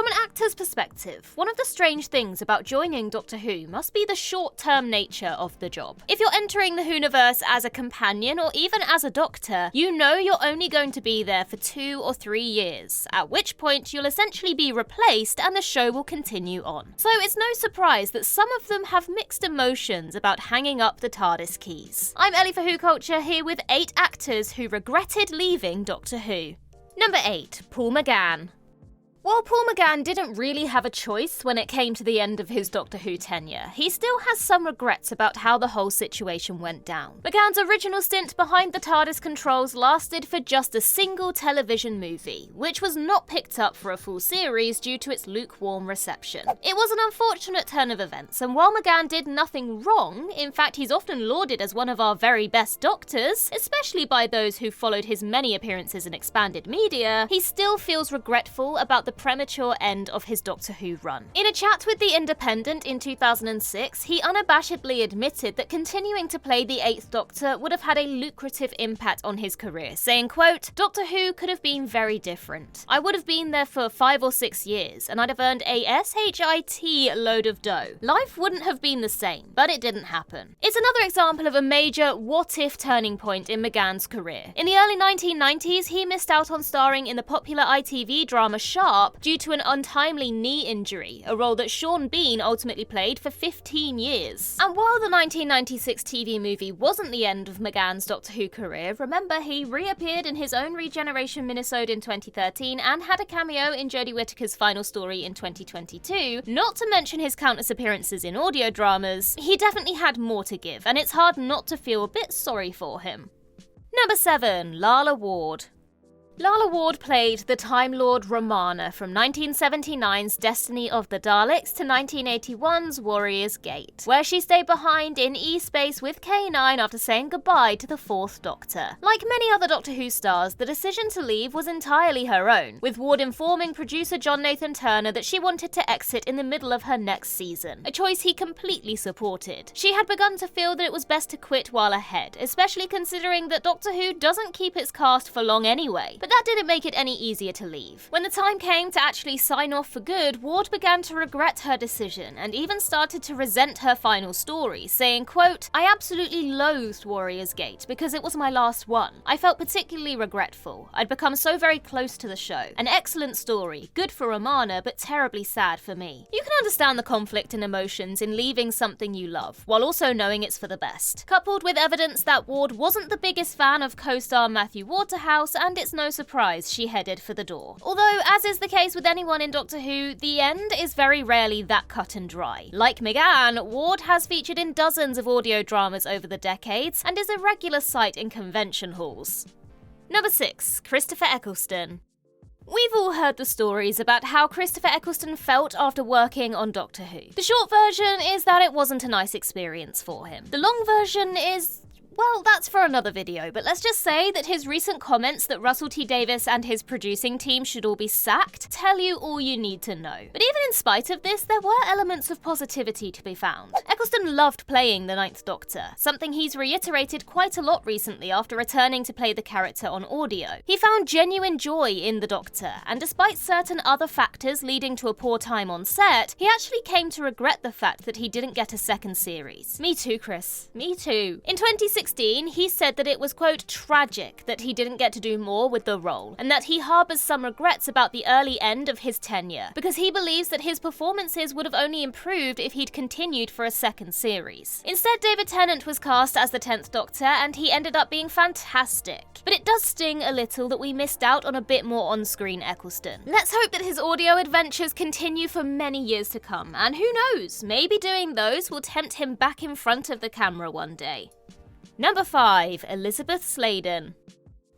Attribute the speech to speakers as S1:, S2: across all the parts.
S1: From an actor's perspective, one of the strange things about joining Doctor Who must be the short-term nature of the job. If you're entering the Whoniverse as a companion or even as a doctor, you know you're only going to be there for 2 or 3 years, at which point you'll essentially be replaced and the show will continue on. So it's no surprise that some of them have mixed emotions about hanging up the TARDIS keys. I'm Ellie for Who Culture, here with 8 actors who regretted leaving Doctor Who. Number 8. Paul McGann. While Paul McGann didn't really have a choice when it came to the end of his Doctor Who tenure, he still has some regrets about how the whole situation went down. McGann's original stint behind the TARDIS controls lasted for just a single television movie, which was not picked up for a full series due to its lukewarm reception. It was an unfortunate turn of events, and while McGann did nothing wrong, in fact he's often lauded as one of our very best doctors, especially by those who followed his many appearances in expanded media, he still feels regretful about the premature end of his Doctor Who run. In a chat with The Independent in 2006, he unabashedly admitted that continuing to play the 8th Doctor would have had a lucrative impact on his career, saying, quote, "Doctor Who could have been very different. I would have been there for 5 or 6 years, and I'd have earned a shit load of dough. Life wouldn't have been the same, but it didn't happen." It's another example of a major what-if turning point in McGann's career. In the early 1990s, he missed out on starring in the popular ITV drama Sharp due to an untimely knee injury, a role that Sean Bean ultimately played for 15 years. And while the 1996 TV movie wasn't the end of McGann's Doctor Who career, remember he reappeared in his own Regeneration minisode in 2013 and had a cameo in Jodie Whittaker's final story in 2022, not to mention his countless appearances in audio dramas. He definitely had more to give, and it's hard not to feel a bit sorry for him. Number 7. Lala Ward. Lala Ward played the Time Lord Romana from 1979's Destiny of the Daleks to 1981's Warrior's Gate, where she stayed behind in E-space with K9 after saying goodbye to the 4th Doctor. Like many other Doctor Who stars, the decision to leave was entirely her own, with Ward informing producer John Nathan Turner that she wanted to exit in the middle of her next season, a choice he completely supported. She had begun to feel that it was best to quit while ahead, especially considering that Doctor Who doesn't keep its cast for long anyway. But that didn't make it any easier to leave. When the time came to actually sign off for good, Ward began to regret her decision and even started to resent her final story, saying, quote, "I absolutely loathed Warrior's Gate because it was my last one. I felt particularly regretful. I'd become so very close to the show. An excellent story, good for Romana, but terribly sad for me." You can understand the conflict and emotions in leaving something you love, while also knowing it's for the best. Coupled with evidence that Ward wasn't the biggest fan of co-star Matthew Waterhouse, and it's no surprise she headed for the door. Although, as is the case with anyone in Doctor Who, the end is very rarely that cut and dry. Like McGann, Ward has featured in dozens of audio dramas over the decades and is a regular sight in convention halls. Number 6. Christopher Eccleston. We've all heard the stories about how Christopher Eccleston felt after working on Doctor Who. The short version is that it wasn't a nice experience for him. The long version is, well, that's for another video, but let's just say that his recent comments that Russell T Davies and his producing team should all be sacked tell you all you need to know. But even in spite of this, there were elements of positivity to be found. Eccleston loved playing the 9th Doctor, something he's reiterated quite a lot recently after returning to play the character on audio. He found genuine joy in the Doctor, and despite certain other factors leading to a poor time on set, he actually came to regret the fact that he didn't get a second series. Me too, Chris. Me too. In 2016, he said that it was, quote, "tragic that he didn't get to do more with the role, and that he harbours some regrets about the early end of his tenure, because he believes that his performances would have only improved if he'd continued for a second series." Instead, David Tennant was cast as the 10th Doctor, and he ended up being fantastic. But it does sting a little that we missed out on a bit more on-screen Eccleston. Let's hope that his audio adventures continue for many years to come, and who knows, maybe doing those will tempt him back in front of the camera one day. Number 5. Elizabeth Sladen.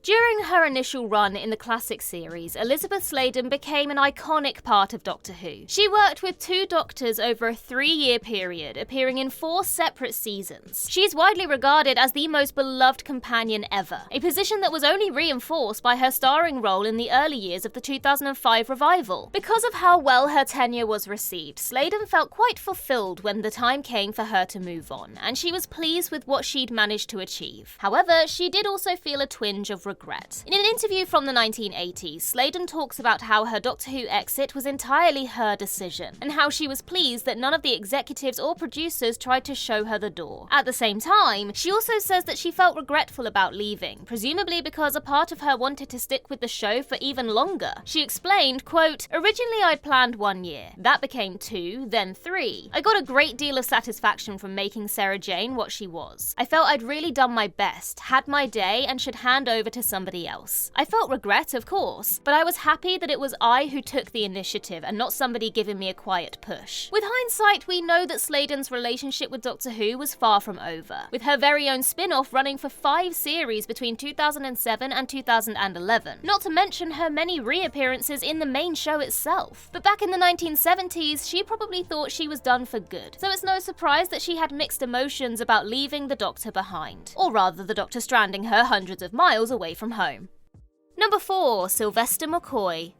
S1: During her initial run in the classic series, Elizabeth Sladen became an iconic part of Doctor Who. She worked with 2 Doctors over a 3-year period, appearing in 4 separate seasons. She's widely regarded as the most beloved companion ever, a position that was only reinforced by her starring role in the early years of the 2005 revival. Because of how well her tenure was received, Sladen felt quite fulfilled when the time came for her to move on, and she was pleased with what she'd managed to achieve. However, she did also feel a twinge of regret regret. In an interview from the 1980s, Sladen talks about how her Doctor Who exit was entirely her decision, and how she was pleased that none of the executives or producers tried to show her the door. At the same time, she also says that she felt regretful about leaving, presumably because a part of her wanted to stick with the show for even longer. She explained, quote, "Originally I'd planned 1 year. That became 2, then 3. I got a great deal of satisfaction from making Sarah Jane what she was. I felt I'd really done my best, had my day, and should hand over to somebody else. I felt regret, of course, but I was happy that it was I who took the initiative and not somebody giving me a quiet push." With hindsight, we know that Sladen's relationship with Doctor Who was far from over, with her very own spin-off running for 5 series between 2007 and 2011, not to mention her many reappearances in the main show itself. But back in the 1970s, she probably thought she was done for good, so it's no surprise that she had mixed emotions about leaving the Doctor behind, or rather the Doctor stranding her hundreds of miles away from home. Number 4. Sylvester McCoy.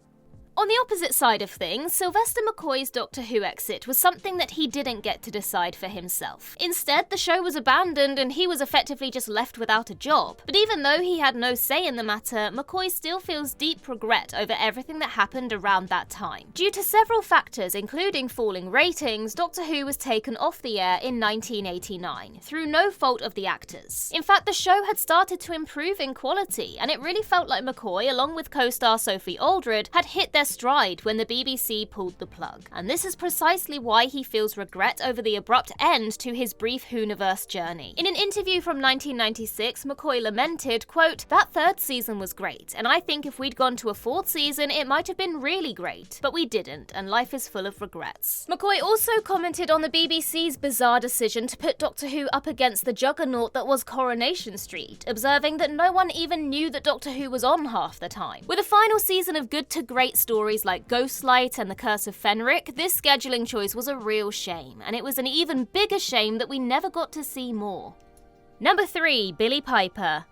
S1: On the opposite side of things, Sylvester McCoy's Doctor Who exit was something that he didn't get to decide for himself. Instead, the show was abandoned and he was effectively just left without a job. But even though he had no say in the matter, McCoy still feels deep regret over everything that happened around that time. Due to several factors, including falling ratings, Doctor Who was taken off the air in 1989, through no fault of the actors. In fact, the show had started to improve in quality, and it really felt like McCoy, along with co-star Sophie Aldred, had hit their stride when the BBC pulled the plug. And this is precisely why he feels regret over the abrupt end to his brief Whoniverse journey. In an interview from 1996, McCoy lamented, quote, "That 3rd season was great, and I think if we'd gone to a 4th season, it might have been really great. But we didn't, and life is full of regrets." McCoy also commented on the BBC's bizarre decision to put Doctor Who up against the juggernaut that was Coronation Street, observing that no one even knew that Doctor Who was on half the time. With a final season of good to great stories like Ghostlight and The Curse of Fenric, this scheduling choice was a real shame, and it was an even bigger shame that we never got to see more. Number 3. Billie Piper.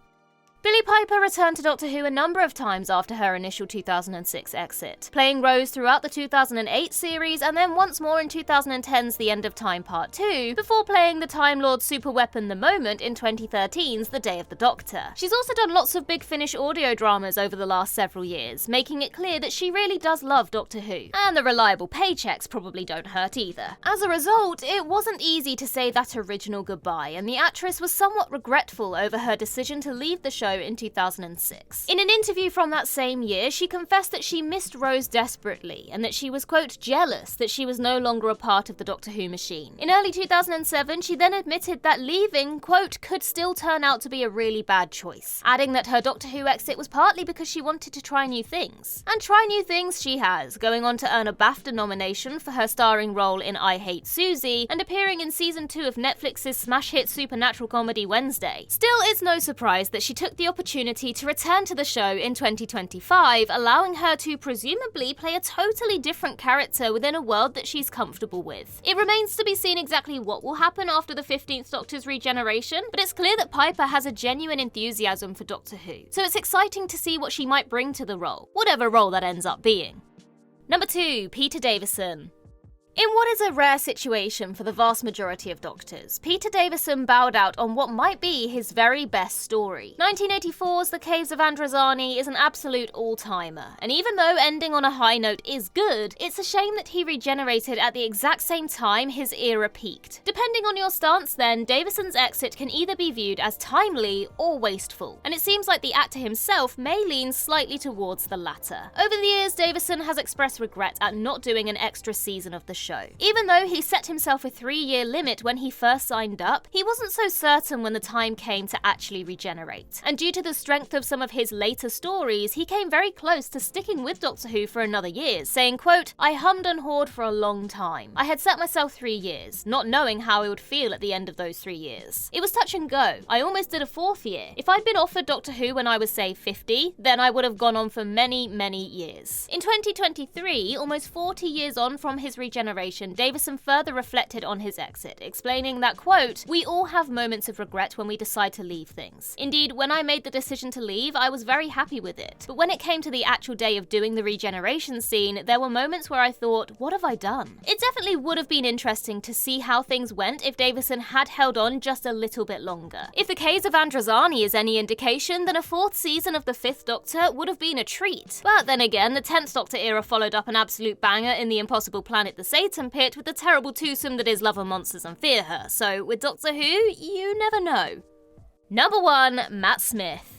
S1: Billie Piper returned to Doctor Who a number of times after her initial 2006 exit, playing Rose throughout the 2008 series and then once more in 2010's The End of Time Part 2, before playing the Time Lord superweapon The Moment in 2013's The Day of the Doctor. She's also done lots of Big Finish audio dramas over the last several years, making it clear that she really does love Doctor Who, and the reliable paychecks probably don't hurt either. As a result, it wasn't easy to say that original goodbye, and the actress was somewhat regretful over her decision to leave the show in 2006. In an interview from that same year, she confessed that she missed Rose desperately, and that she was, quote, "jealous that she was no longer a part of the Doctor Who machine." In early 2007, she then admitted that leaving, quote, "could still turn out to be a really bad choice," adding that her Doctor Who exit was partly because she wanted to try new things. And try new things she has, going on to earn a BAFTA nomination for her starring role in I Hate Susie, and appearing in season 2 of Netflix's smash hit supernatural comedy Wednesday. Still, it's no surprise that she took the opportunity to return to the show in 2025, allowing her to presumably play a totally different character within a world that she's comfortable with. It remains to be seen exactly what will happen after the 15th Doctor's regeneration, but it's clear that Piper has a genuine enthusiasm for Doctor Who, so it's exciting to see what she might bring to the role, whatever role that ends up being. Number 2. Peter Davison. In what is a rare situation for the vast majority of Doctors, Peter Davison bowed out on what might be his very best story. 1984's The Caves of Androzani is an absolute all-timer, and even though ending on a high note is good, it's a shame that he regenerated at the exact same time his era peaked. Depending on your stance then, Davison's exit can either be viewed as timely or wasteful, and it seems like the actor himself may lean slightly towards the latter. Over the years, Davison has expressed regret at not doing an extra season of the show. Even though he set himself a 3-year limit when he first signed up, he wasn't so certain when the time came to actually regenerate. And due to the strength of some of his later stories, he came very close to sticking with Doctor Who for another year, saying, quote, "I hummed and hawed for a long time. I had set myself 3 years, not knowing how I would feel at the end of those 3 years. It was touch and go. I almost did a 4th year. If I'd been offered Doctor Who when I was, say, 50, then I would have gone on for many, many years." In 2023, almost 40 years on from his regeneration, Regeneration, Davidson further reflected on his exit, explaining that, quote, "We all have moments of regret when we decide to leave things. Indeed, when I made the decision to leave, I was very happy with it. But when it came to the actual day of doing the regeneration scene, there were moments where I thought, what have I done?" It definitely would have been interesting to see how things went if Davidson had held on just a little bit longer. If the case of Androzani is any indication, then a 4th season of The Fifth Doctor would have been a treat. But then again, the 10th Doctor era followed up an absolute banger in The Impossible Planet the Satan Pit with the terrible twosome that is Love of Monsters and Fear Her, so with Doctor Who, you never know. Number 1, Matt Smith.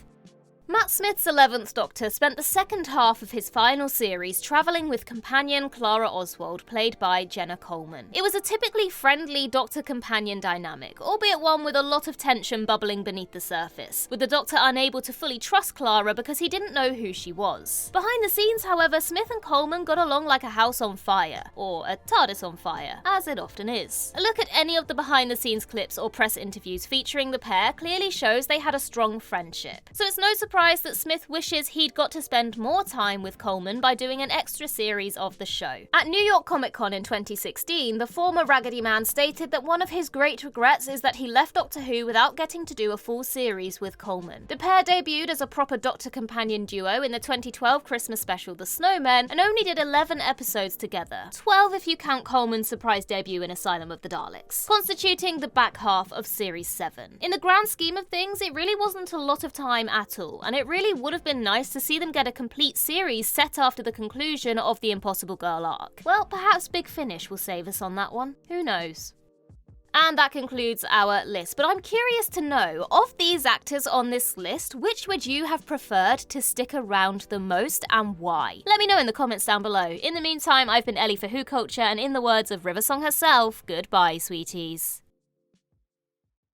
S1: Matt Smith's 11th Doctor spent the second half of his final series travelling with companion Clara Oswald, played by Jenna Coleman. It was a typically friendly Doctor-companion dynamic, albeit one with a lot of tension bubbling beneath the surface, with the Doctor unable to fully trust Clara because he didn't know who she was. Behind the scenes, however, Smith and Coleman got along like a house on fire, or a TARDIS on fire, as it often is. A look at any of the behind-the-scenes clips or press interviews featuring the pair clearly shows they had a strong friendship, so it's no surprise that Smith wishes he'd got to spend more time with Coleman by doing an extra series of the show. At New York Comic Con in 2016, the former Raggedy Man stated that one of his great regrets is that he left Doctor Who without getting to do a full series with Coleman. The pair debuted as a proper Doctor-companion duo in the 2012 Christmas special The Snowmen, and only did 11 episodes together, 12 if you count Coleman's surprise debut in Asylum of the Daleks, constituting the back half of Series 7. In the grand scheme of things, it really wasn't a lot of time at all, and it really would have been nice to see them get a complete series set after the conclusion of the Impossible Girl arc. Well, perhaps Big Finish will save us on that one. Who knows? And that concludes our list, but I'm curious to know, of these actors on this list, which would you have preferred to stick around the most and why? Let me know in the comments down below. In the meantime, I've been Ellie for Who Culture, and in the words of Riversong herself, goodbye, sweeties.